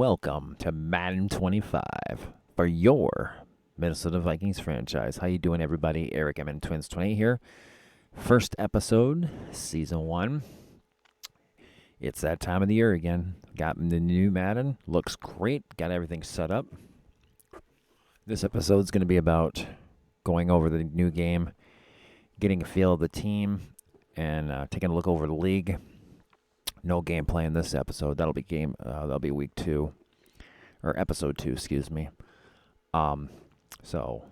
welcome to Madden 25 for your Minnesota Vikings franchise. How you doing, everybody? Eric M. Twins 20 here. First episode, Season 1. It's that time of the year again. Got the new Madden. Looks great. Got everything set up. This episode is going to be about going over the new game, getting a feel of the team, and taking a look over the league. No gameplay in this episode. That'll be week 2, or episode 2, excuse me. So,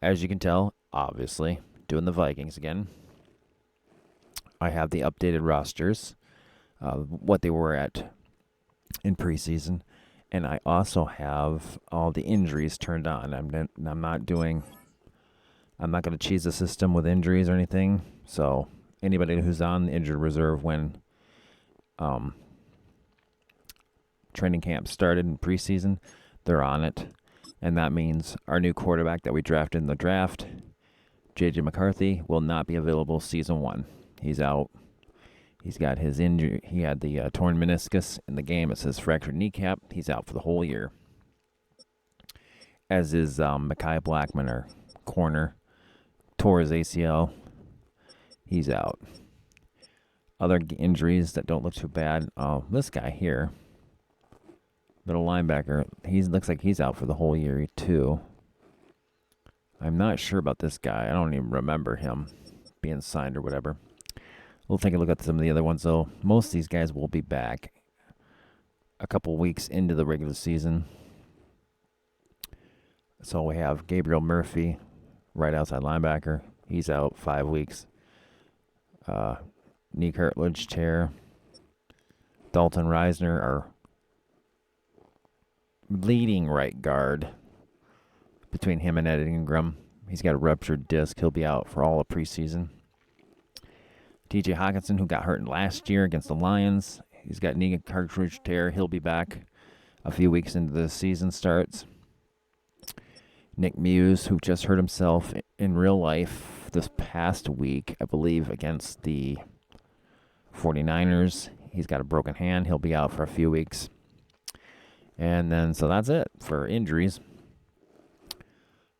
as you can tell, obviously, doing the Vikings again. I have the updated rosters, what they were at in preseason, and I also have all the injuries turned on. I'm not going to cheese the system with injuries or anything. So, anybody who's on the injured reserve when training camp started in preseason, they're on it. And that means our new quarterback that we drafted in the draft, J.J. McCarthy, will not be available season 1. He's out. He's got his injury. He had the torn meniscus in the game. It says fractured kneecap. He's out for the whole year. As is Mekhi Blackman, our corner, tore his ACL. He's out. Other injuries that don't look too bad. This guy here, middle linebacker, he looks like he's out for the whole year too. I'm not sure about this guy. I don't even remember him being signed or whatever. We'll take a look at some of the other ones, though. Most of these guys will be back a couple weeks into the regular season. So we have Gabriel Murphy, right outside linebacker. He's out 5 weeks. Knee cartilage tear. Dalton Reisner, our leading right guard. Between him and Ed Ingram, he's got a ruptured disc. He'll be out for all of preseason. TJ Hawkinson, who got hurt last year against the Lions, he's got knee cartilage tear. He'll be back a few weeks into the season starts. Nick Muse, who just hurt himself in real life this past week, I believe, against the 49ers. He's got a broken hand. He'll be out for a few weeks. And then, so that's it for injuries.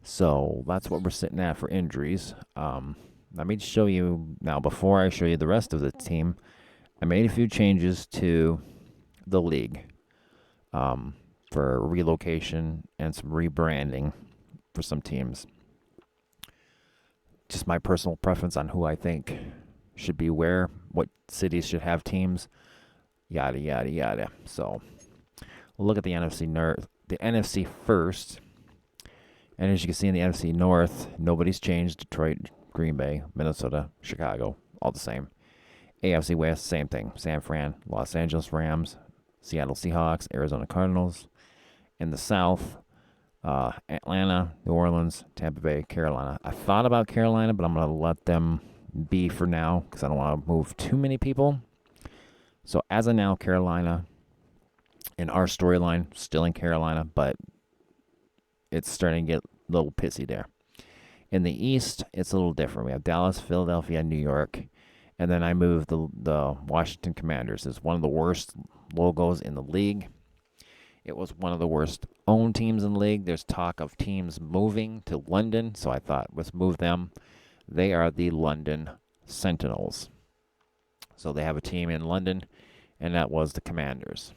So that's what we're sitting at for injuries. Let me show you now, before I show you the rest of the team, I made a few changes to the league for relocation and some rebranding for some teams. Just my personal preference on who I think should be where, what cities should have teams, yada, yada, yada. So we'll look at the NFC North, the NFC first. And as you can see in the NFC North, nobody's changed. Detroit, Green Bay, Minnesota, Chicago, all the same. AFC West, same thing. San Fran, Los Angeles Rams, Seattle Seahawks, Arizona Cardinals. In the South, Atlanta, New Orleans, Tampa Bay, Carolina. I thought about Carolina, but I'm going to let them be for now because I don't want to move too many people. So as of now, Carolina, in our storyline, still in Carolina, but it's starting to get a little pissy there. In the East, it's a little different. We have Dallas, Philadelphia, New York. And then I moved the Washington Commanders. It's one of the worst logos in the league. It was one of the worst owned teams in the league. There's talk of teams moving to London, so I thought, let's move them. They are the London Sentinels. So they have a team in London, and that was the Commanders.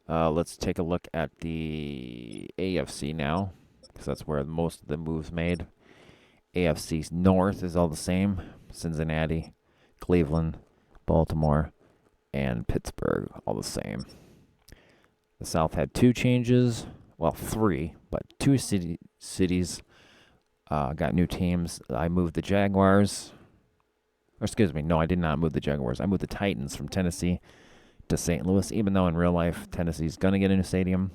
Let's take a look at the AFC now, because that's where most of the moves made. AFC North is all the same. Cincinnati, Cleveland, Baltimore, and Pittsburgh, all the same. The South had 2 changes. Well, 3, but 2 cities got new teams. I moved the Jaguars. Or excuse me, no, I did not move the Jaguars. I moved the Titans from Tennessee to St. Louis, even though in real life Tennessee's going to get a new stadium.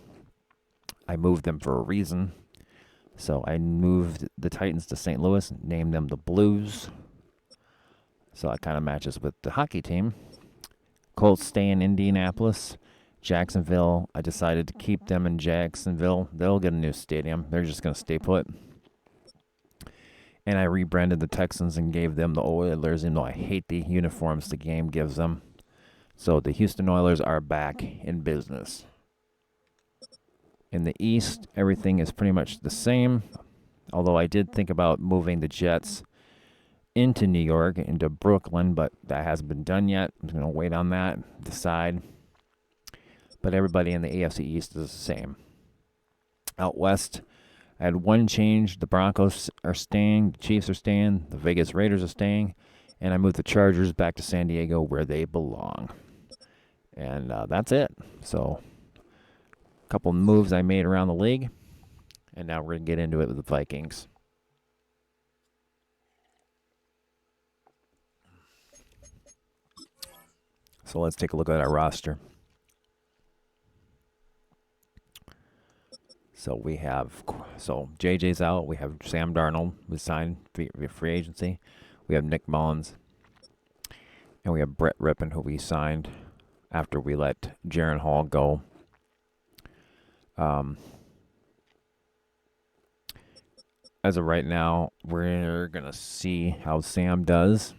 I moved them for a reason. So I moved the Titans to St. Louis, named them the Blues. So that kind of matches with the hockey team. Colts stay in Indianapolis. Jacksonville, I decided to keep them in Jacksonville. They'll get a new stadium. They're just going to stay put. And I rebranded the Texans and gave them the Oilers, even though I hate the uniforms the game gives them. So the Houston Oilers are back in business. In the East, everything is pretty much the same, although I did think about moving the Jets into New York, into Brooklyn, but that hasn't been done yet. I'm going to wait on that, decide. But everybody in the AFC East is the same. Out West, I had one change. The Broncos are staying, the Chiefs are staying, the Vegas Raiders are staying, and I moved the Chargers back to San Diego where they belong. And that's it. So, a couple moves I made around the league, and now we're going to get into it with the Vikings. So let's take a look at our roster. So JJ's out. We have Sam Darnold, who signed via free agency. We have Nick Mullins. And we have Brett Rippon, who we signed after we let Jaron Hall go. As of right now, we're going to see how Sam does.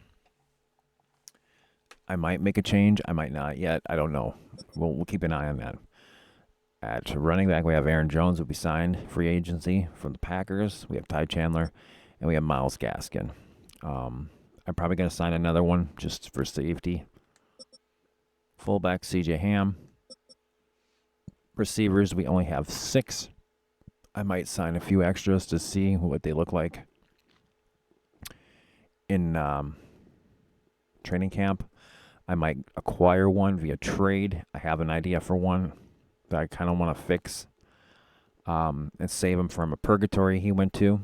I might make a change. I might not yet. I don't know. We'll keep an eye on that. At running back, we have Aaron Jones, who will be signed free agency from the Packers. We have Ty Chandler, and we have Myles Gaskin. I'm probably going to sign another one just for safety. Fullback, C.J. Ham. Receivers, we only have 6. I might sign a few extras to see what they look like in training camp. I might acquire one via trade. I have an idea for one that I kind of want to fix and save him from a purgatory he went to.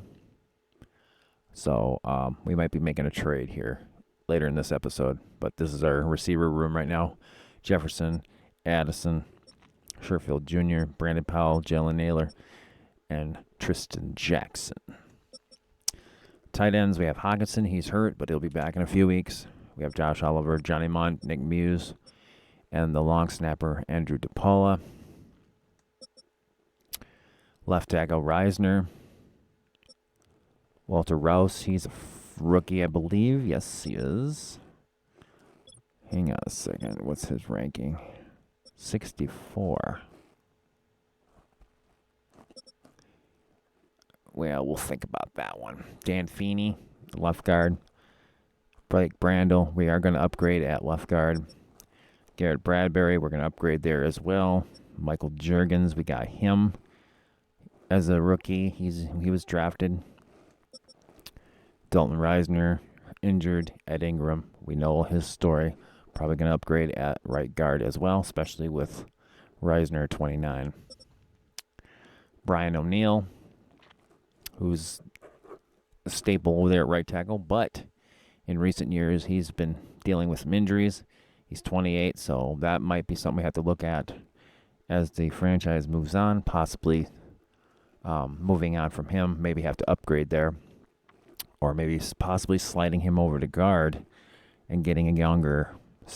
So we might be making a trade here later in this episode. But this is our receiver room right now. Jefferson, Addison, Sherfield Jr., Brandon Powell, Jalen Naylor, and Tristan Jackson. Tight ends, we have Hockenson. He's hurt, but he'll be back in a few weeks. We have Josh Oliver, Johnny Munt, Nick Muse, and the long snapper, Andrew DePaula. Left tackle, Reisner. Walter Rouse, he's a rookie, I believe. Yes, he is. Hang on a second. What's his ranking? 64. Well, we'll think about that one. Dan Feeney, left guard. Blake Brandel, we are going to upgrade at left guard. Garrett Bradbury, we're going to upgrade there as well. Michael Juergens, we got him as a rookie. He was drafted. Dalton Reisner, injured. Ed Ingram, we know his story. Probably going to upgrade at right guard as well, especially with Reisner 29. Brian O'Neill, who's a staple over there at right tackle, but in recent years he's been dealing with some injuries. He's 28, so that might be something we have to look at as the franchise moves on, possibly moving on from him. Maybe have to upgrade there, or maybe possibly sliding him over to guard and getting a younger,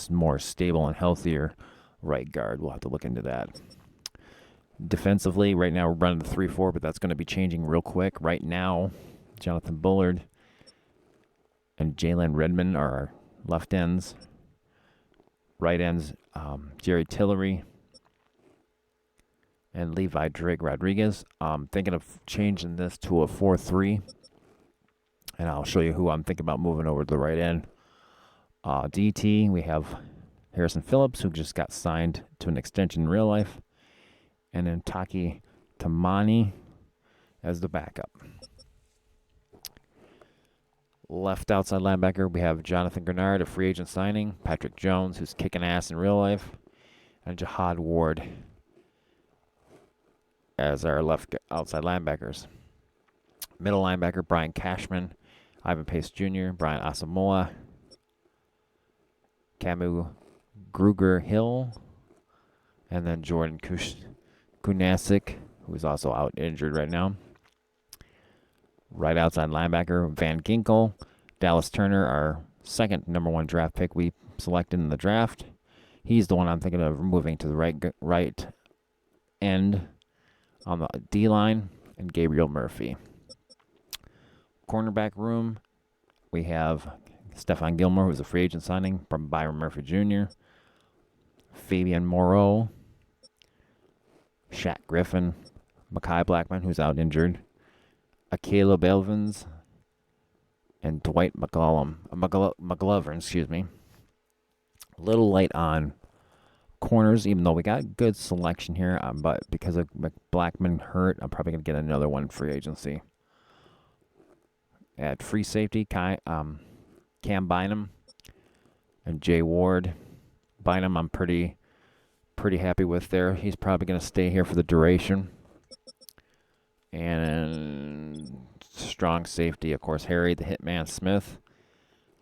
more stable and healthier right guard. We'll have to look into that. Defensively, right now we're running the 3-4, but that's going to be changing real quick. Right now, Jonathan Bullard and Jalen Redmond are our left ends. Right ends, Jerry Tillery and Levi Drake Rodriguez. I'm thinking of changing this to a 4-3, and I'll show you who I'm thinking about moving over to the right end. DT, we have Harrison Phillips, who just got signed to an extension in real life, and then Taki Tamani as the backup. Left outside linebacker, we have Jonathan Grenard, a free agent signing, Patrick Jones, who's kicking ass in real life, and Jihad Ward as our left outside linebackers. Middle linebacker, Brian Cashman, Ivan Pace Jr., Brian Asamoah, Camu Gruger-Hill, and then Jordan Kunasik, who is also out injured right now. Right outside linebacker, Van Ginkel. Dallas Turner, our second number 1 draft pick we selected in the draft. He's the one I'm thinking of moving to the right end on the D-line, and Gabriel Murphy. Cornerback room, we have Stephon Gilmore, who's a free agent signing from Byron Murphy Jr. Fabian Moreau, Shaq Griffin, Mekhi Blackman, who's out injured, Caleb Evans, and Dwight McGlovern, excuse me. A little light on corners, even though we got good selection here, but because of Blackman hurt, I'm probably going to get another one free agency. At free safety, Cam Bynum and Jay Ward. Bynum, I'm pretty happy with there. He's probably going to stay here for the duration. And strong safety, of course, Harry the Hitman Smith,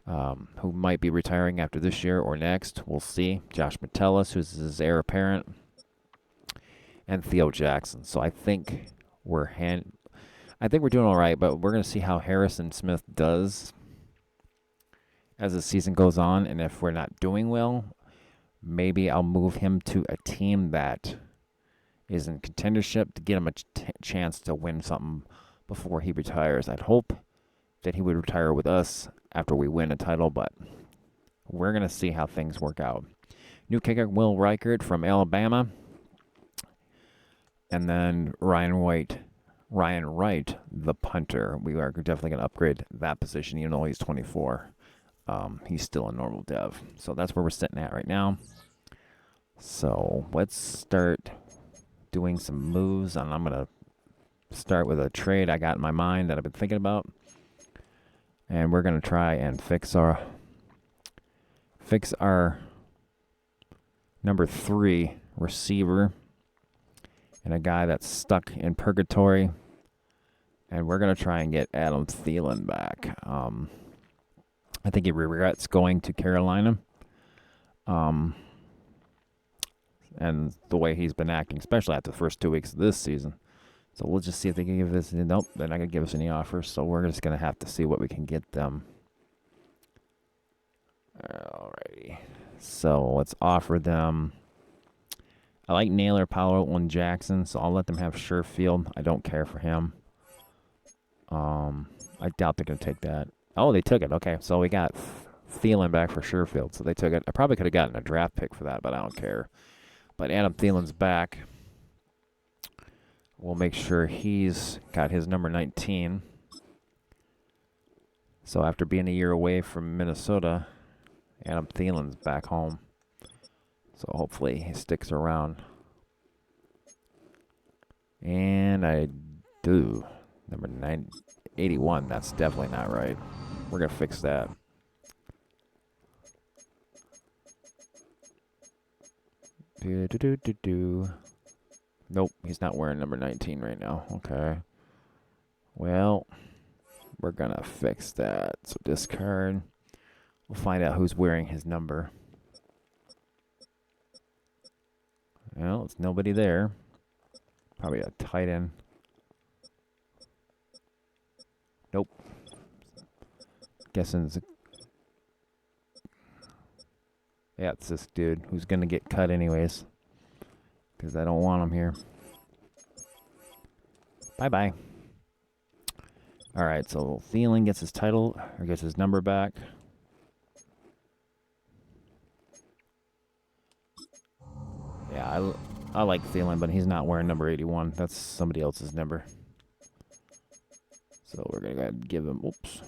who might be retiring after this year or next. We'll see. Josh Metellus, who's his heir apparent, and Theo Jackson. So I think we're doing all right, but we're going to see how Harrison Smith does as the season goes on, and if we're not doing well, maybe I'll move him to a team that is in contendership to get him a chance to win something before he retires. I'd hope that he would retire with us after we win a title, but we're going to see how things work out. New kicker, Will Reichert from Alabama. And then Ryan Wright, the punter. We are definitely going to upgrade that position, even though he's 24. He's still a normal dev. So that's where we're sitting at right now. So let's start doing some moves, and I'm going to start with a trade I got in my mind that I've been thinking about. And we're going to try and fix our number 3 receiver and a guy that's stuck in purgatory. And we're going to try and get Adam Thielen back. I think he regrets going to Carolina. And the way he's been acting, especially after the first 2 weeks of this season. So we'll just see if they can give us. Nope, they're not going to give us any offers. So we're just going to have to see what we can get them. Alrighty. So let's offer them. I like Naylor, Powell, and Jackson, so I'll let them have Sherfield. I don't care for him. I doubt they're going to take that. Oh, they took it. Okay, so we got Thielen back for Sherfield, so they took it. I probably could have gotten a draft pick for that, but I don't care. But Adam Thielen's back. We'll make sure he's got his number 19. So after being a year away from Minnesota, Adam Thielen's back home. So hopefully he sticks around. And I do. Number 981, that's definitely not right. We're going to fix that. Nope, he's not wearing number 19 right now. Okay. Well, we're going to fix that. So discard. We'll find out who's wearing his number. Well, it's nobody there. Probably a tight end. Nope. Guessing it's yeah, it's this dude who's going to get cut anyways. Because I don't want him here. Bye-bye. Alright, so Thielen gets his title, or gets his number back. Yeah, I like Thielen, but he's not wearing number 81. That's somebody else's number. So we're going to go ahead and give him, oops.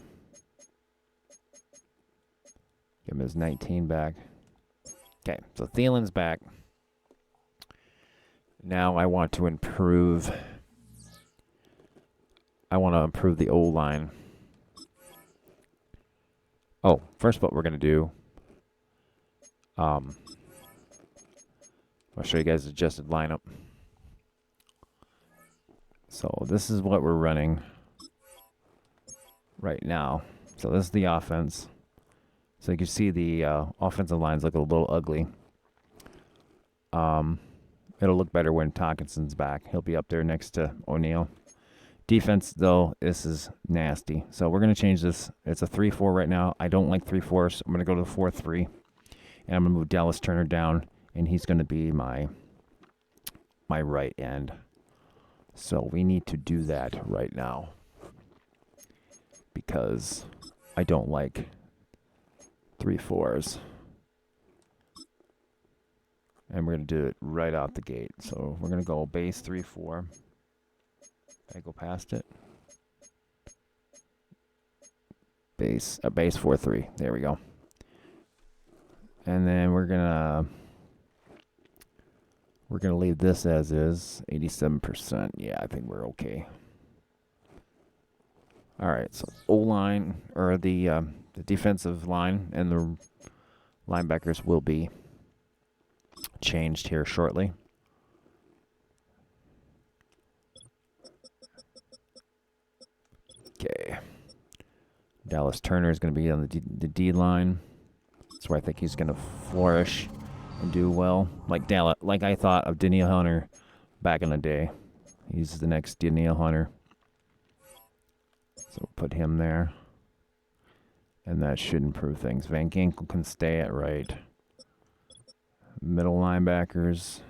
Give him his 19 back. Okay, so Thielen's back. Now I want to improve. I want to improve the O-line. Oh, first what we're going to do. I'll show you guys the adjusted lineup. So this is what we're running right now. So this is the offense. So you can see the offensive lines look a little ugly. It'll look better when Tockinson's back. He'll be up there next to O'Neal. Defense, though, this is nasty. So we're going to change this. It's a 3-4 right now. I don't like 3-4s. I'm going to go to the 4-3. And I'm going to move Dallas Turner down. And he's going to be my right end. So we need to do that right now. Because I don't like 3-4s. And we're going to do it right out the gate. So we're going to go base 3-4. I go past it. Base 4-3. There we go. And then we're gonna leave this as is, 87%. Yeah, I think we're okay. All right, so O-line, or the defensive line and the linebackers will be changed here shortly. Okay. Dallas Turner is going to be on the D line. That's where I think he's going to flourish and do well. Like I thought of Danielle Hunter back in the day. He's the next Danielle Hunter. So put him there. And that should improve things. Van Ginkel can stay at right. Middle linebackers.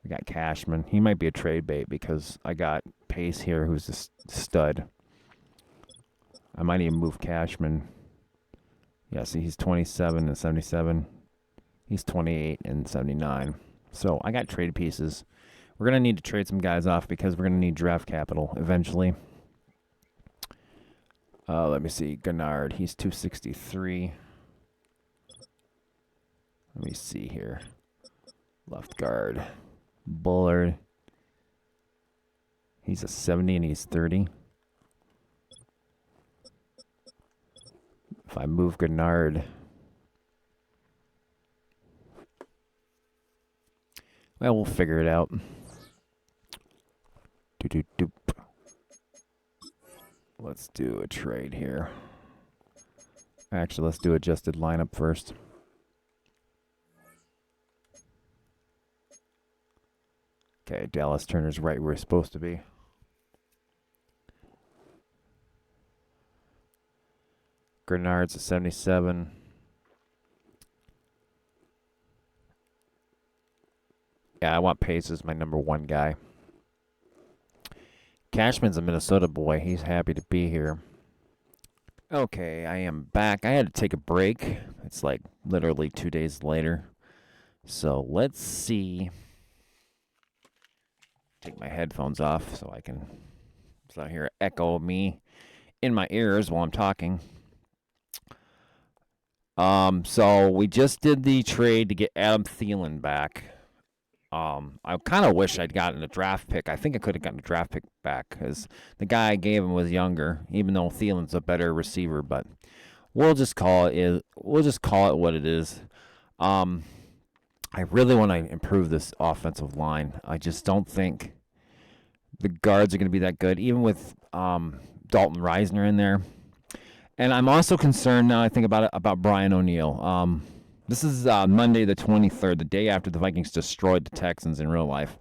We got Cashman. He might be a trade bait because I got Pace here who's a stud. I might even move Cashman. Yeah, see, he's 27 and 77. He's 28 and 79. So I got trade pieces. We're going to need to trade some guys off because we're going to need draft capital eventually. Let me see. Gennard, he's 263. Let me see here. Left guard. Bullard. He's a 70 and he's 30. If I move Gennard, well, we'll figure it out. Doop. Let's do a trade here. Actually, let's do adjusted lineup first. Okay, Dallas Turner's right where he's supposed to be. Grenard's a 77. Yeah, I want Pace as my number one guy. Cashman's a Minnesota boy. He's happy to be here. Okay, I am back. I had to take a break. It's like literally 2 days later. So let's see. Take my headphones off so I can not hear echo of me in my ears while I'm talking. So we just did the trade to get Adam Thielen back. I kind of wish I'd gotten a draft pick. I think I could have gotten a draft pick back because the guy I gave him was younger, even though Thielen's a better receiver. But we'll just call it what it is. I really want to improve this offensive line. I just don't think the guards are going to be that good, even with Dalton Reisner in there. And I'm also concerned now I think about it about Brian O'Neill. This is Monday the 23rd, the day after the Vikings destroyed the Texans in real life.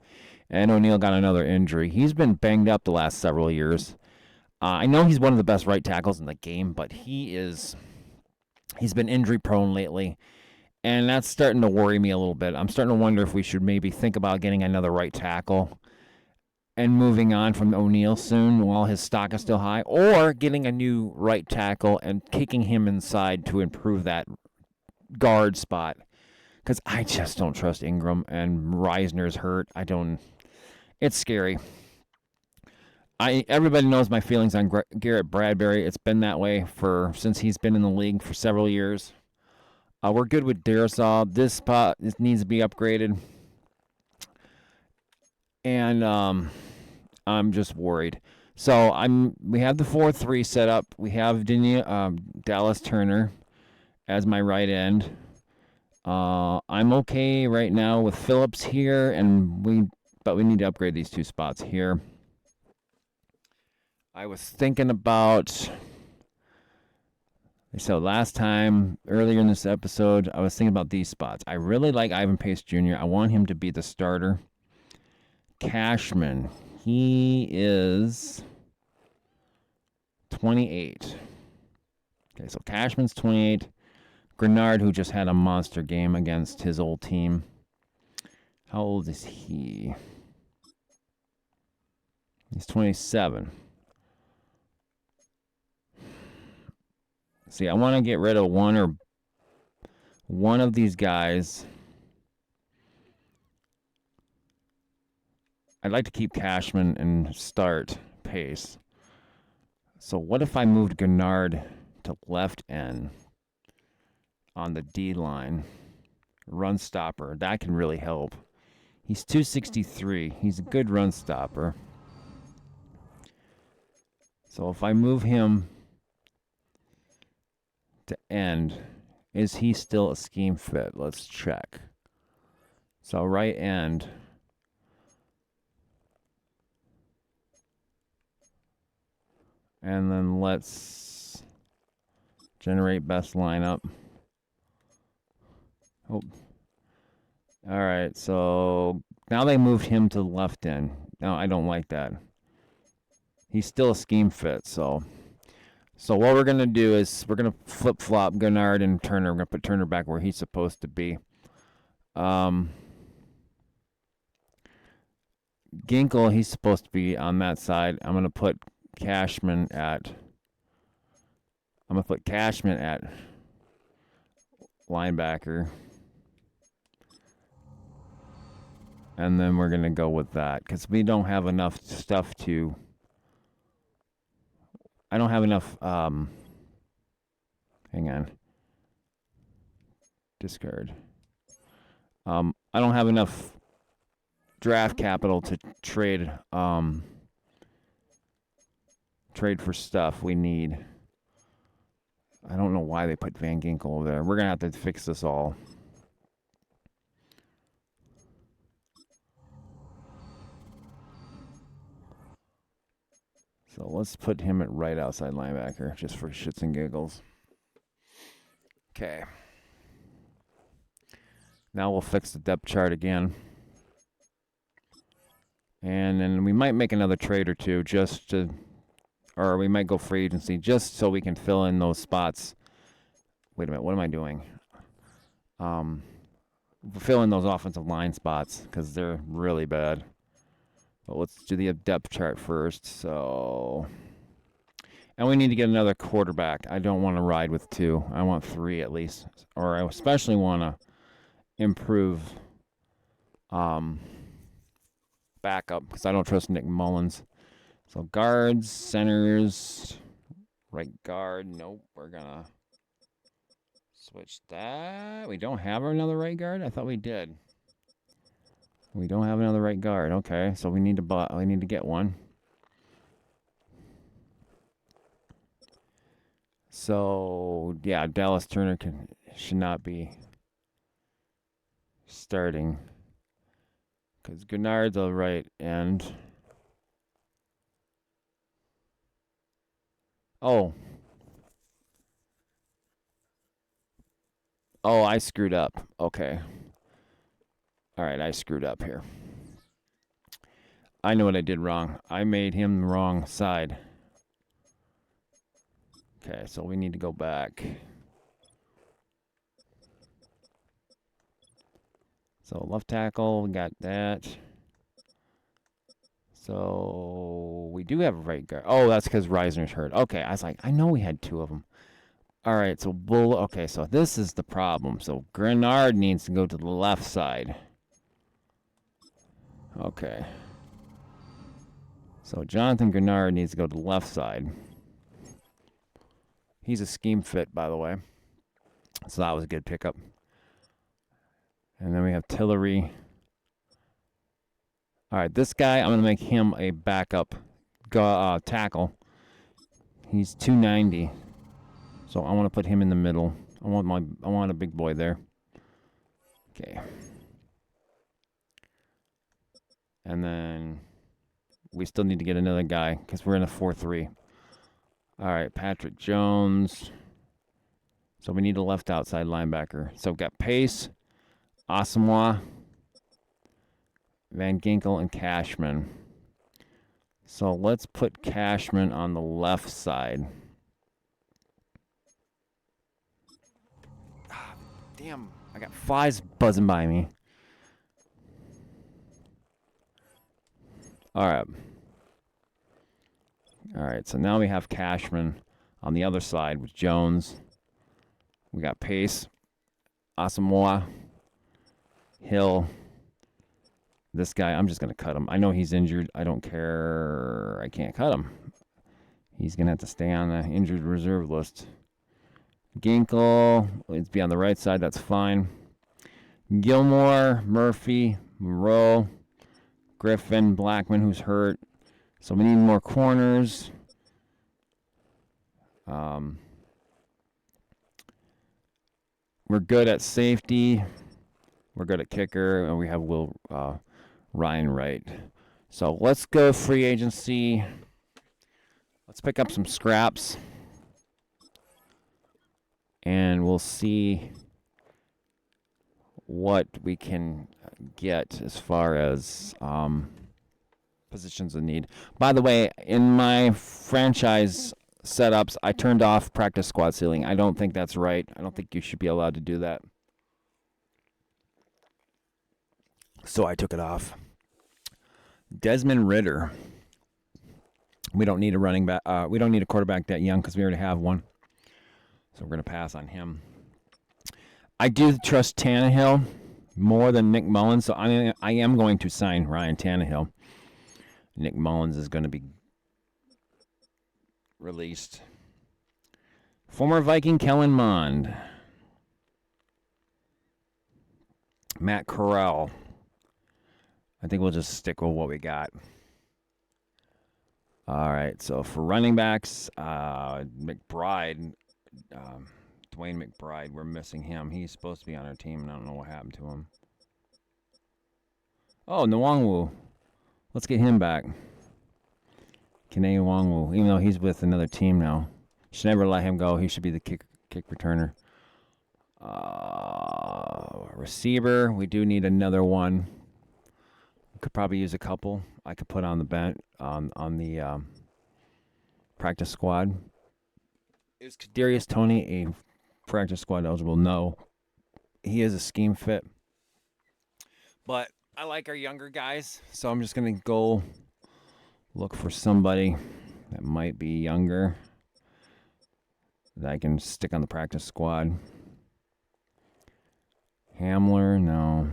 And O'Neill got another injury. He's been banged up the last several years. I know he's one of the best right tackles in the game, but he's been injury prone lately. And that's starting to worry me a little bit. I'm starting to wonder if we should maybe think about getting another right tackle and moving on from O'Neill soon while his stock is still high, or getting a new right tackle and kicking him inside to improve that guard spot. Because I just don't trust Ingram, and Reisner's hurt. It's scary. Everybody knows my feelings on Garrett Bradbury. It's been that way since he's been in the league for several years. We're good with Darisaw. This spot needs to be upgraded. And I'm just worried. So we have the 4-3 set up. We have Dallas Turner as my right end. I'm okay right now with Phillips here, but we need to upgrade these two spots here. I was thinking about. So last time, earlier in this episode, I was thinking about these spots. I really like Ivan Pace Jr. I want him to be the starter. Cashman, he is 28. Okay, so Cashman's 28. Grenard, who just had a monster game against his old team. How old is he? He's 27. See, I want to get rid of one of these guys I'd like to keep Cashman and start Pace. So what if I moved Gennard to left end on the D line? Run stopper. That can really help. He's 263. He's a good run stopper. So if I move him to end, is he still a scheme fit? Let's check. So right end. And then let's generate best lineup. Oh. All right, so now they moved him to the left end. No, I don't like that. He's still a scheme fit, so what we're going to do is we're going to flip-flop Gennard and Turner. We're going to put Turner back where he's supposed to be. Ginkle, he's supposed to be on that side. I'm going to put Cashman at linebacker. And then we're going to go with that because we don't have enough stuff to... I don't have enough... hang on. Discard. I don't have enough draft capital to trade for stuff we need. I don't know why they put Van Ginkel over there. We're going to have to fix this all. So let's put him at right outside linebacker just for shits and giggles. Okay. Now we'll fix the depth chart again. And then we might make another trade or two or we might go free agency just so we can fill in those spots. Wait a minute, what am I doing? Fill in those offensive line spots because they're really bad. But let's do the depth chart first. So, and we need to get another quarterback. I don't want to ride with 2. I want 3 at least. Or I especially want to improve backup because I don't trust Nick Mullins. So guards, centers, right guard. Nope, we're going to switch that. We don't have another right guard? I thought we did. We don't have another right guard. Okay, so we need to get one. So yeah, Dallas Turner should not be starting because Gennard's the right end. Oh, I screwed up. Okay. All right, I screwed up here. I know what I did wrong. I made him the wrong side. Okay, so we need to go back. So left tackle, we got that. So we do have a right guard. Oh, that's because Reisner's hurt. Okay, I was like, I know we had 2 of them. All right, so okay, so this is the problem. So Grenard needs to go to the left side. Okay. So Jonathan Grenard needs to go to the left side. He's a scheme fit, by the way. So that was a good pickup. And then we have Tillery. All right, this guy, I'm going to make him a backup tackle. He's 290. So I want to put him in the middle. I want a big boy there. Okay. And then we still need to get another guy because we're in a 4-3. All right, Patrick Jones. So we need a left outside linebacker. So we've got Pace, Asamoah, Van Ginkel, and Cashman. So let's put Cashman on the left side. Damn, I got flies buzzing by me. All right, so now we have Cashman on the other side with Jones. We got Pace, Asamoah, Hill, This guy, I'm just going to cut him. I know he's injured. I don't care. I can't cut him. He's going to have to stay on the injured reserve list. Ginkle, let's be on the right side. That's fine. Gilmore, Murphy, Moreau, Griffin, Blackman, who's hurt. So we need more corners. We're good at safety. We're good at kicker, and we have Ryan Wright. So let's go free agency. Let's pick up some scraps, and we'll see what we can get as far as positions of need. By the way, in my franchise setups, I turned off practice squad ceiling. I don't think that's right. I don't think you should be allowed to do that. So I took it off. Desmond Ridder. We don't need a running back. We don't need a quarterback that young because we already have one. So we're going to pass on him. I do trust Tannehill more than Nick Mullins, so I am going to sign Ryan Tannehill. Nick Mullins is going to be released. Former Viking Kellen Mond. Matt Corral. I think we'll just stick with what we got. All right, so for running backs, McBride, Dwayne McBride, we're missing him. He's supposed to be on our team, and I don't know what happened to him. Oh, Nwangwu. Let's get him back. Kene Nwangwu, even though he's with another team now. Should never let him go. He should be the kick returner. Receiver, we do need another one. We could probably use a couple. I could put on the bench on the practice squad. Is Kadarius Toney a practice squad eligible? No. He is a scheme fit. But I like our younger guys, so I'm just going to go look for somebody that might be younger that I can stick on the practice squad. Hamler, no.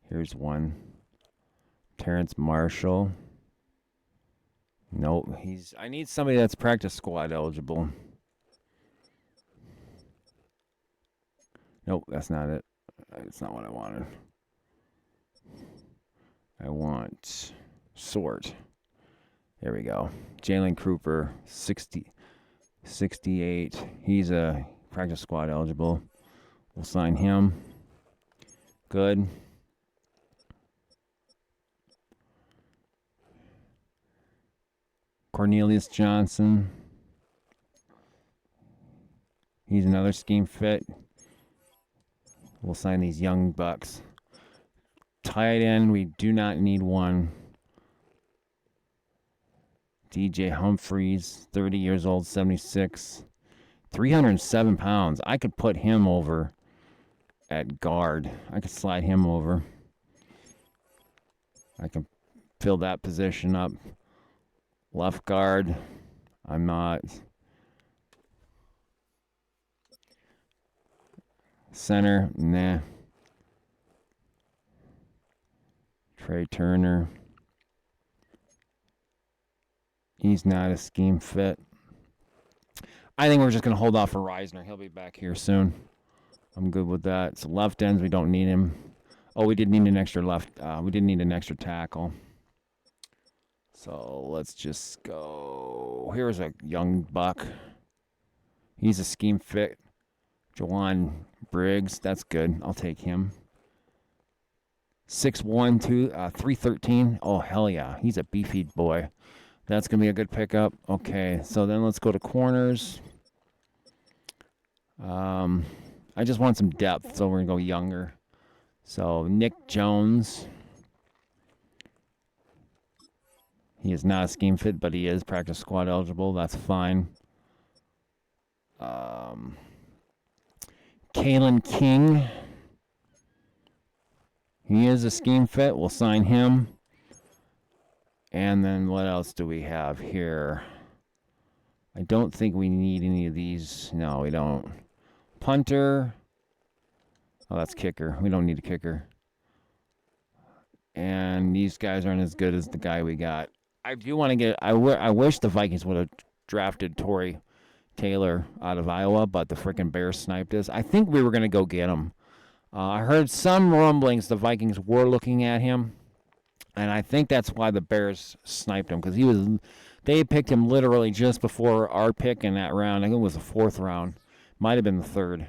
Here's one. Terrence Marshall. Nope, I need somebody that's practice squad eligible. Nope, that's not it. That's not what I wanted. I want sort. There we go. Jalen Cooper, 68. He's a practice squad eligible. We'll sign him. Good. Cornelius Johnson. He's another scheme fit. We'll sign these young bucks. Tight end, we do not need one. DJ Humphreys, 30 years old, 76. 307 pounds. I could put him over at guard. I could slide him over. I can fill that position up. Left guard, I'm not. Center, nah. Trey Turner. He's not a scheme fit. I think we're just going to hold off for Reisner. He'll be back here soon. I'm good with that. So left ends, we don't need him. Oh, we did need an extra left. We did need an extra tackle. So let's just go. Here's a young buck. He's a scheme fit. Jawan Briggs. That's good. I'll take him. 6'1", 313. Oh, hell yeah. He's a beefy boy. That's going to be a good pickup. Okay, so then let's go to corners. I just want some depth, so we're going to go younger. So Nick Jones. He is not a scheme fit, but he is practice squad eligible. That's fine. Kalen King. He is a scheme fit. We'll sign him. And then what else do we have here? I don't think we need any of these. No, we don't. Punter. Oh, that's kicker. We don't need a kicker. And these guys aren't as good as the guy we got. I do want to get. I wish the Vikings would have drafted Torrey Taylor out of Iowa, but the freaking Bears sniped us. I think we were going to go get him. I heard some rumblings the Vikings were looking at him, and I think that's why the Bears sniped him, because they picked him literally just before our pick in that round. I think it was the 4th round. Might have been the 3rd.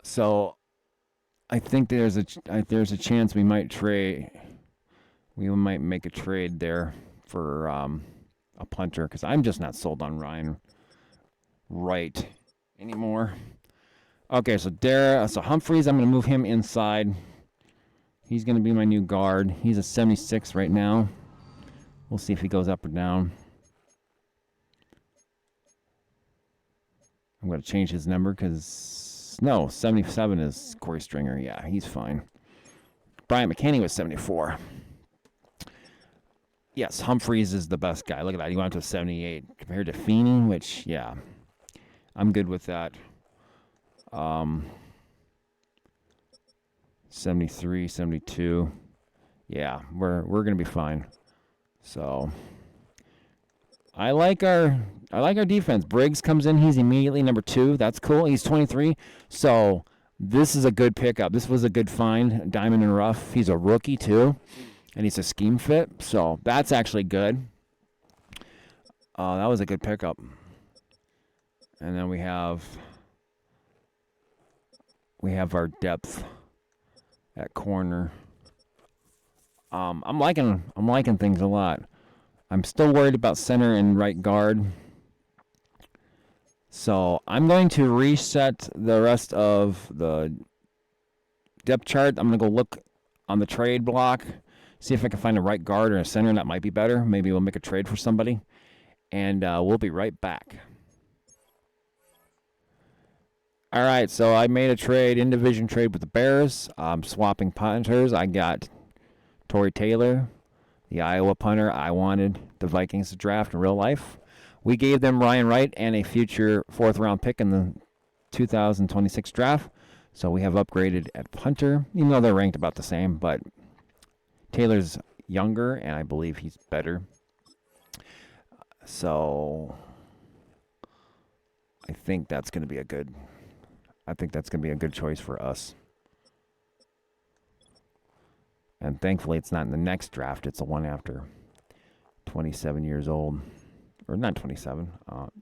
So I think there's a chance we might trade. We might make a trade there for a punter, because I'm just not sold on Ryan Wright anymore. Okay, so Humphreys, I'm going to move him inside. He's going to be my new guard. He's a 76 right now. We'll see if he goes up or down. I'm going to change his number because, no, 77 is Corey Stringer. Yeah, he's fine. Bryant McKinney was 74. Yes, Humphreys is the best guy. Look at that. He went up to 78 compared to Feeney, which, yeah, I'm good with that. 73, 72. Yeah, we're going to be fine. So I like our defense. Briggs comes in. He's immediately number 2. That's cool. He's 23. So this is a good pickup. This was a good find. Diamond and rough. He's a rookie too, and he's a scheme fit. So that's actually good. That was a good pickup. And then we have our depth at corner. I'm liking things a lot. I'm still worried about center and right guard. So I'm going to reset the rest of the depth chart. I'm going to go look on the trade block, see if I can find a right guard or a center that might be better. Maybe we'll make a trade for somebody. And we'll be right back. All right, so I made a trade, in-division trade with the Bears. I'm swapping punters. I got Torrey Taylor, the Iowa punter I wanted the Vikings to draft in real life. We gave them Ryan Wright and a future 4th-round pick in the 2026 draft. So we have upgraded at punter, even though they're ranked about the same. But Taylor's younger, and I believe he's better. So I think that's going to be a good choice for us. And thankfully, it's not in the next draft. It's the one after 27 years old. Or not 27.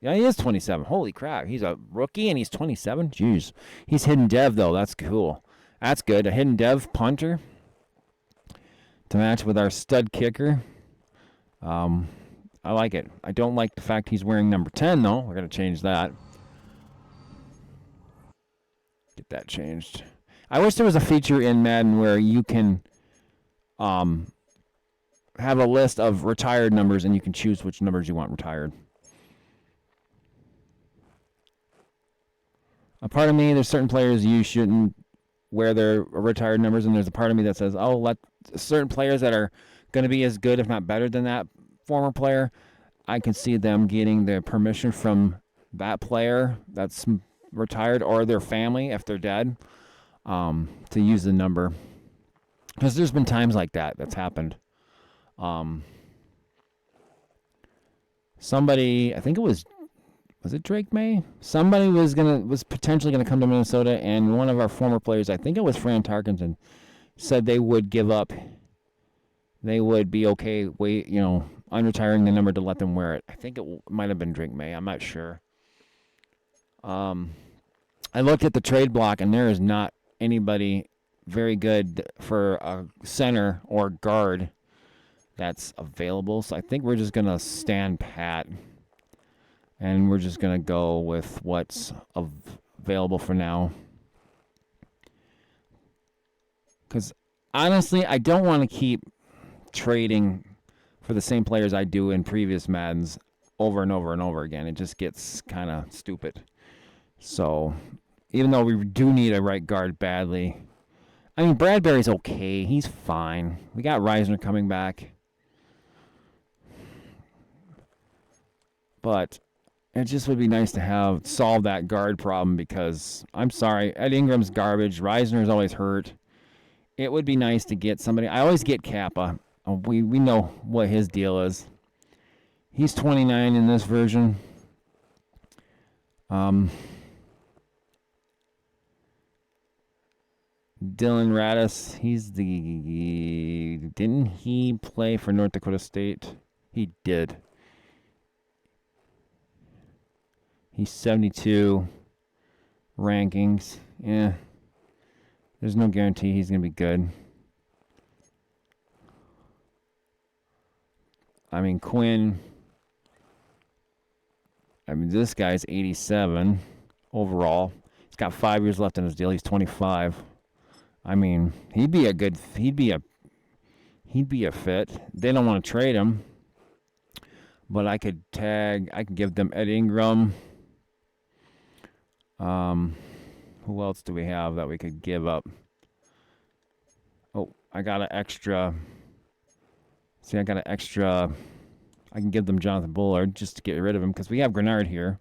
Yeah, he is 27. Holy crap. He's a rookie and he's 27? Jeez. He's hidden dev, though. That's cool. That's good. A hidden dev punter to match with our stud kicker. I like it. I don't like the fact he's wearing number 10, though. We're going to change that. Get that changed. I wish there was a feature in Madden where you can have a list of retired numbers and you can choose which numbers you want retired. A part of me, there's certain players you shouldn't wear their retired numbers, and there's a part of me that says, oh, let certain players that are going to be as good, if not better than that former player, I can see them getting the permission from that player that's retired or their family if they're dead to use the number, because there's been times like that's happened. Somebody, I think it was it Drake May? Somebody was potentially gonna come to Minnesota, and one of our former players, I think it was Fran Tarkenton, said they would give up. They would be okay unretiring the number to let them wear it. I think it might have been Drake May. I'm not sure. I looked at the trade block, and there is not anybody very good for a center or guard that's available. So I think we're just going to stand pat, and we're just going to go with what's available for now. Because honestly, I don't want to keep trading for the same players I do in previous Maddens over and over and over again. It just gets kind of stupid. So even though we do need a right guard badly, I mean, Bradbury's okay. He's fine. We got Reisner coming back. But It just would be nice to have solve that guard problem because I'm sorry, Ed Ingram's garbage. Reisner's always hurt. It would be nice to get somebody. I always get Kappa. We know what his deal is. He's 29 in this version. Dylan Radis, he's the... Didn't he play for North Dakota State? He did. He's 72 rankings. Yeah. There's no guarantee he's going to be good. I mean, Quinn... I mean, this guy's 87 overall. He's got 5 years left in his deal. He's 25. I mean, he'd be a fit. They don't want to trade him, but I could give them Ed Ingram. Who else do we have that we could give up? Oh, I got an extra. See, I got an extra. I can give them Jonathan Bullard just to get rid of him because we have Grenard here,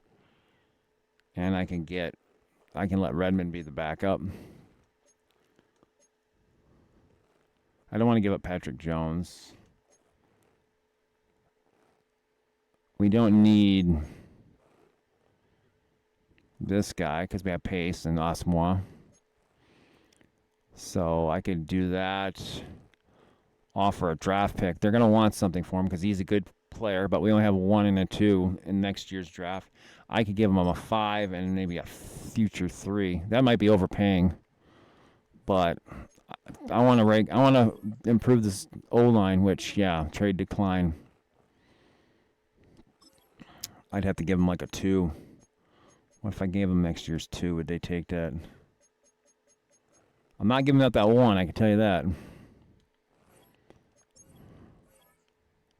and I can let Redmond be the backup. I don't want to give up Patrick Jones. We don't need this guy because we have Pace and Osmoa. So I could do that. Offer a draft pick. They're going to want something for him because he's a good player, but we only have 1 and a 2 in next year's draft. I could give him a 5 and maybe a future 3. That might be overpaying, but I want to improve this O-line, which, yeah, trade decline. I'd have to give him like a 2. What if I gave him next year's 2? Would they take that? I'm not giving up that 1, I can tell you that.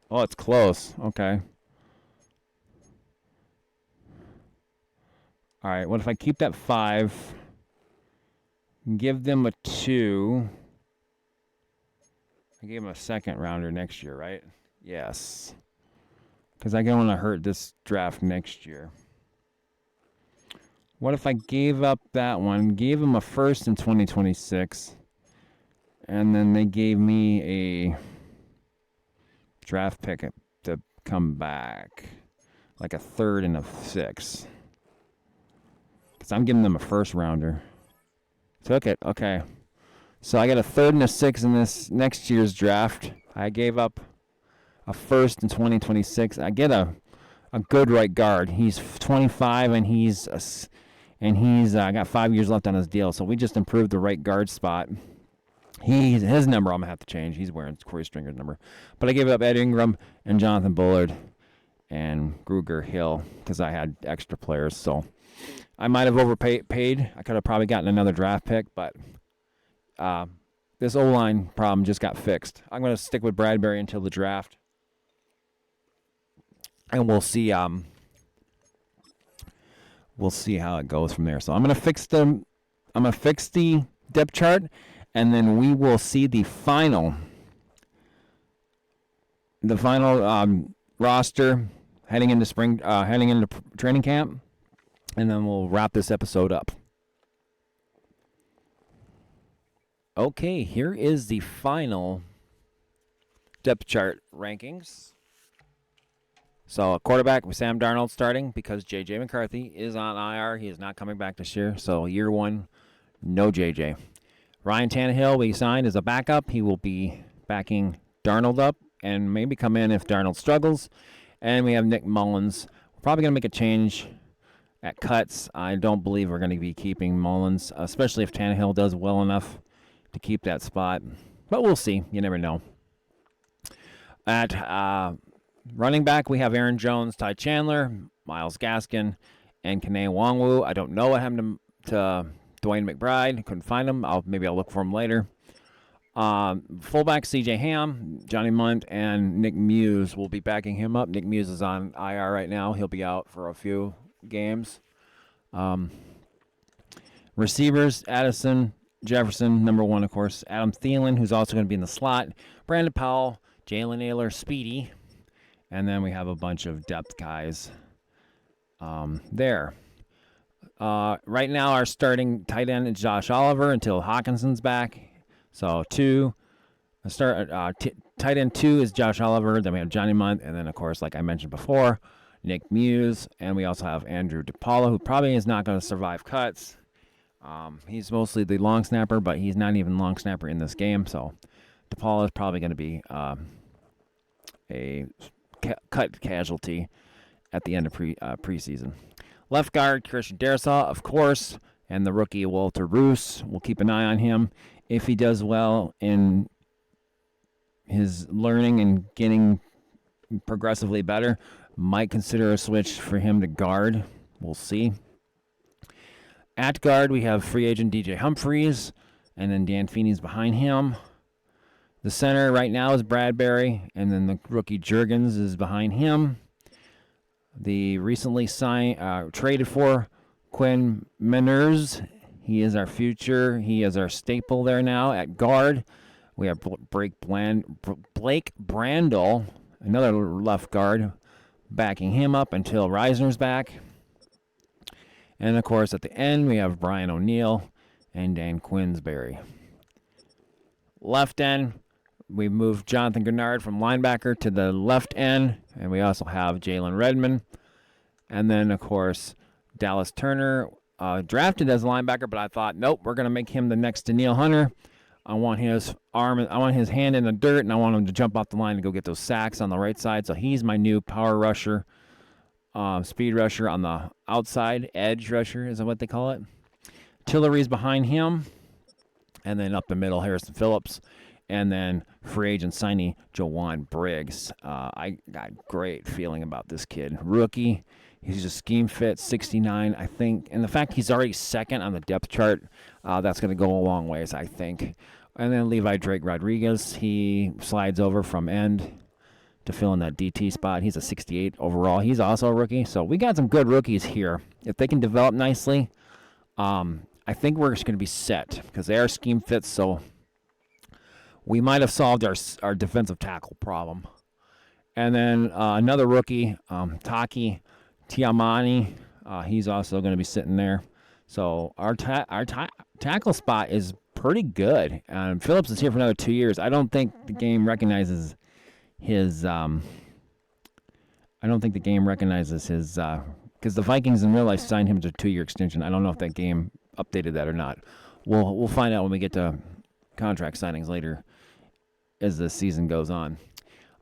Oh, it's close. Okay. All right, what if I keep that 5, give them a 2. I gave them a second rounder next year, right? Yes. Because I don't want to hurt this draft next year. What if I gave up that one, gave them a first in 2026, and then they gave me a draft pick to come back, like a 3rd and a 6th. Because I'm giving them a first rounder. Took it. Okay. So I got a 3rd and a 6th in this next year's draft. I gave up a first in 2026. I get a good right guard. He's 25 and he's got 5 years left on his deal. So we just improved the right guard spot. His number I'm gonna have to change. He's wearing Corey Stringer's number. But I gave up Ed Ingram and Jonathan Bullard and Gruger Hill because I had extra players. So I might have overpaid. I could have probably gotten another draft pick, but this O-line problem just got fixed. I'm going to stick with Bradbury until the draft, and we'll see how it goes from there. So I'm going to fix the depth chart, and then we will see the final roster heading into training camp. And then we'll wrap this episode up. Okay, here is the final depth chart rankings. So, a quarterback with Sam Darnold starting because J.J. McCarthy is on IR. He is not coming back this year. So, year 1, no J.J. Ryan Tannehill, we signed as a backup. He will be backing Darnold up and maybe come in if Darnold struggles. And we have Nick Mullins. We're probably going to make a change at cuts. I don't believe we're going to be keeping Mullins, especially if Tannehill does well enough to keep that spot. But we'll see. You never know. At running back, we have Aaron Jones, Ty Chandler, Myles Gaskin, and Kene Nwangwu. I don't know what happened to Dwayne McBride. Couldn't find him. Maybe I'll look for him later. Fullback C.J. Ham, Johnny Munt, and Nick Muse will be backing him up. Nick Muse is on IR right now. He'll be out for a few games. Receivers, Addison, Jefferson, number 1, of course. Adam Thielen, who's also going to be in the slot. Brandon Powell, Jalen Naylor, Speedy. And then we have a bunch of depth guys. there. Right now, our starting tight end is Josh Oliver until Hawkinson's back. So tight end 2 is Josh Oliver. Then we have Johnny Munt, and then of course, like I mentioned before, Nick Muse, and we also have Andrew DePaula, who probably is not going to survive cuts. He's mostly the long snapper, but he's not even long snapper in this game. So DePaula is probably going to be a cut casualty at the end of preseason. Left guard, Christian Darrisaw, of course, and the rookie Walter Roos. We'll keep an eye on him. If he does well in his learning and getting progressively better, might consider a switch for him to guard. We'll see. At guard, we have free agent DJ Humphreys, and then Dan Feeney's behind him. The center right now is Bradbury, and then the rookie Juergens is behind him. The recently traded for Quinn Menners. He is our future. He is our staple there now at guard. We have Blake Brandel, another left guard, backing him up until Reisner's back. And, of course, at the end, we have Brian O'Neill and Dan Quinsbury. Left end, we moved Jonathan Gennard from linebacker to the left end, and we also have Jalen Redmond. And then, of course, Dallas Turner, drafted as a linebacker, but I thought, nope, we're going to make him the next Danielle Hunter. I want his hand in the dirt, and I want him to jump off the line and go get those sacks on the right side. So he's my new power rusher, speed rusher on the outside, edge rusher is what they call it. Tillery's behind him, and then up the middle, Harrison Phillips. And then free agent signee, Jawan Briggs. I got great feeling about this kid. Rookie. He's a scheme fit, 69, I think. And the fact he's already second on the depth chart, that's going to go a long ways, I think. And then Levi Drake Rodriguez. He slides over from end to fill in that DT spot. He's a 68 overall. He's also a rookie. So we got some good rookies here. If they can develop nicely, I think we're just going to be set because they are scheme fits, so we might have solved our defensive tackle problem. And then another rookie, Taki Tiamani, he's also going to be sitting there. So our tackle spot is pretty good. Phillips is here for another 2 years. I don't think the game recognizes his. I don't think the game recognizes his because the Vikings in real life signed him to a 2-year extension. I don't know if that game updated that or not. We'll find out when we get to contract signings later as the season goes on.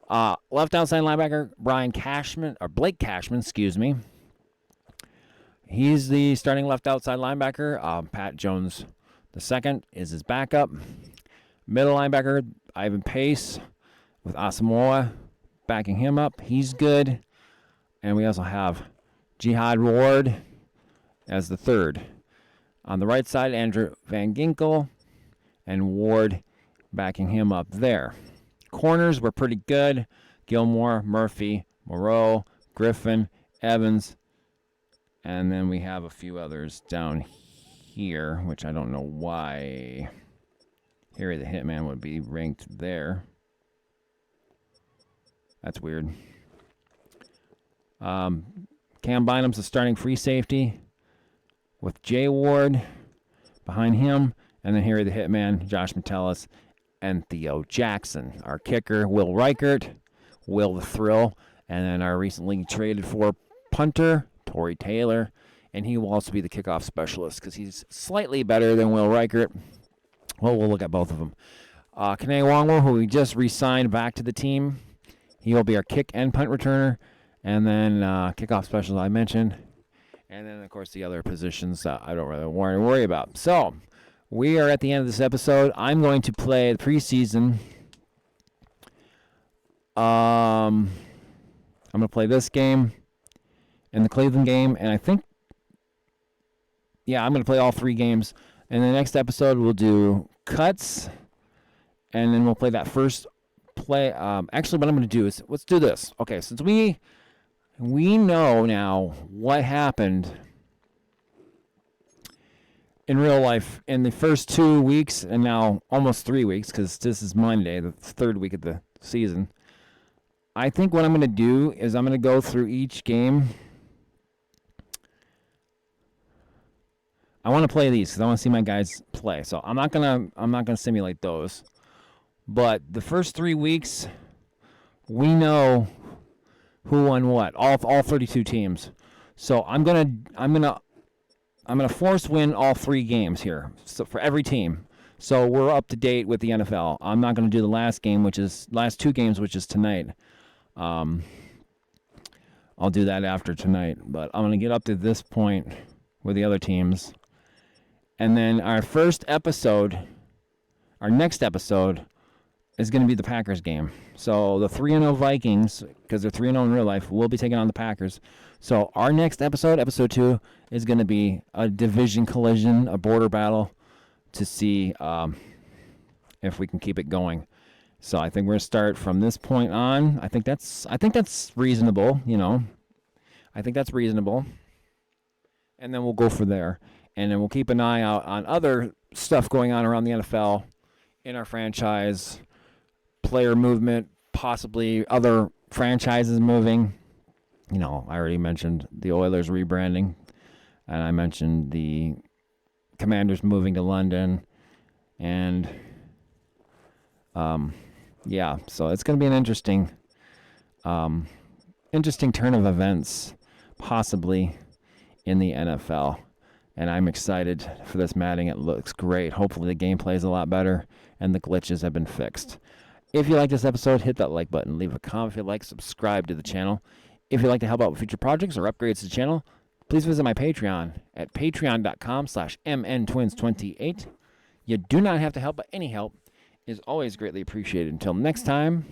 Left outside linebacker, Blake Cashman, excuse me. He's the starting left outside linebacker. Pat Jones II is his backup. Middle linebacker, Ivan Pace with Asamoah backing him up. He's good. And we also have Jihad Ward as the third. On the right side, Andrew Van Ginkel and Ward backing him up there. Corners were pretty good. Gilmore, Murphy, Moreau, Griffin, Evans. And then we have a few others down here, which I don't know why Harry the Hitman would be ranked there. That's weird. Cam Bynum's the starting free safety with Jay Ward behind him. And then Harry the Hitman, Josh Metellus, and Theo Jackson. Our kicker, Will Reichert, Will the Thrill, and then our recently traded for punter, Torrey Taylor, and he will also be the kickoff specialist because he's slightly better than Will Reichert. Well, we'll look at both of them. Kene Wongwo, who we just re-signed back to the team, he will be our kick and punt returner, and then kickoff specialist I mentioned, and then, of course, the other positions I don't really worry about. So, we are at the end of this episode. I'm going to play the preseason. I'm going to play this game and the Cleveland game, and I think, I'm going to play all 3 games. In the next episode, we'll do cuts, and then we'll play that first play. Actually, what I'm going to do is, let's do this. Okay, since we know now what happened in real life in the first 2 weeks, and now almost 3 weeks, because this is Monday, the 3rd week of the season. I think what I'm going to do is I'm going to go through each game I want to play these because I want to see my guys play. So I'm not gonna simulate those. But the first 3 weeks, we know who won what. All 32 teams. So I'm gonna force win all 3 games here. So for every team. So we're up to date with the NFL. I'm not gonna do the last 2 games, which is tonight. I'll do that after tonight. But I'm gonna get up to this point with the other teams. And then our next episode is going to be the Packers game. So the 3-0 Vikings, because they're 3-0 in real life, will be taking on the Packers. So our next episode 2, is going to be a division collision, a border battle, to see if we can keep it going. So I think we're going to start from this point on. I think that's reasonable, I think that's reasonable. And then we'll go from there. And then we'll keep an eye out on other stuff going on around the NFL, in our franchise, player movement, possibly other franchises moving. I already mentioned the Oilers rebranding, and I mentioned the Commanders moving to London. And, so it's going to be an interesting turn of events, possibly, in the NFL. And I'm excited for this Madden. It looks great. Hopefully the gameplay is a lot better and the glitches have been fixed. If you like this episode, hit that like button. Leave a comment if you like. Subscribe to the channel. If you'd like to help out with future projects or upgrades to the channel, please visit my Patreon at patreon.com/mntwins28. You do not have to help, but any help is always greatly appreciated. Until next time,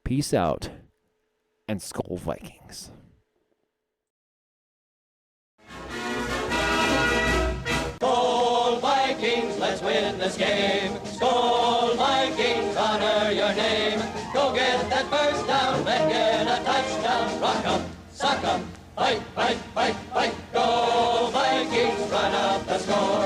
peace out and SKOL Vikings. SKOL Vikings, let's win this game. SKOL Vikings, honor your name. Go get that first down, then get a touchdown. Rock 'em, sock 'em, fight, fight, fight, fight. Go Vikings, run up the score.